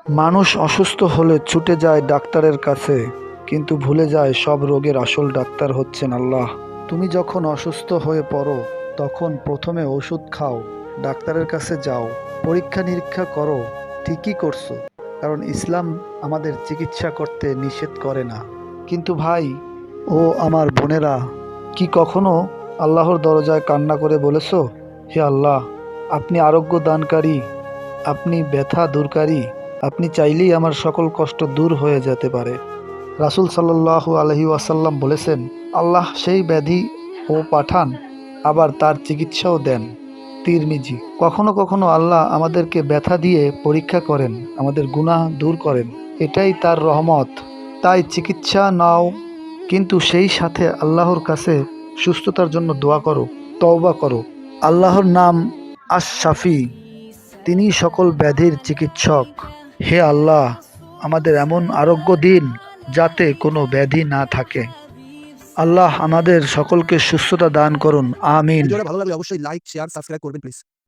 মানুষ অসুস্থ হলে ছুটে যায় ডাক্তারের কাছে, কিন্তু ভুলে যায় সব রোগের আসল ডাক্তার হচ্ছেন আল্লাহ। তুমি যখন অসুস্থ হয়ে পড়ো, তখন প্রথমে ওষুধ খাও, ডাক্তারের কাছে যাও, পরীক্ষা নিরীক্ষা করো। ঠিকই করছো, কারণ ইসলাম আমাদের চিকিৎসা করতে নিষেধ করে না। কিন্তু ভাই ও আমার বোনেরা, কি কখনো আল্লাহর দরজায় কান্না করে বলেছো, হে আল্লাহ, আপনি আরোগ্য দানকারী, আপনি ব্যথা দূরকারী, আপনি চাইলেই আমার সকল কষ্ট দূর হয়ে যেতে পারে। রাসূল সাল্লাল্লাহু আলাইহি ওয়াসাল্লাম বলেছেন, আল্লাহ সেই ব্যাধি ও পাঠান, আবার তার চিকিৎসাও দেন। তিরমিজি। কখনো কখনো আল্লাহ আমাদেরকে ব্যথা দিয়ে পরীক্ষা করেন, আমাদের গুনাহ দূর করেন, এটাই তার রহমত। তাই চিকিৎসা নাও, কিন্তু সেই সাথে আল্লাহর কাছে সুস্থতার জন্য দোয়া করো, তওবা করো। আল্লাহর নাম আশ-শাফি, তিনি সকল ব্যাধির চিকিৎসক। হে আল্লাহ, আমাদের এমন আরোগ্য দিন যাতে কোনো ব্যাধি না থাকে। আল্লাহ আমাদের সকলকে সুস্থতা দান করুন, আমিন। ভিডিওটা ভালো লাগলে অবশ্যই লাইক, শেয়ার, সাবস্ক্রাইব করবেন প্লিজ।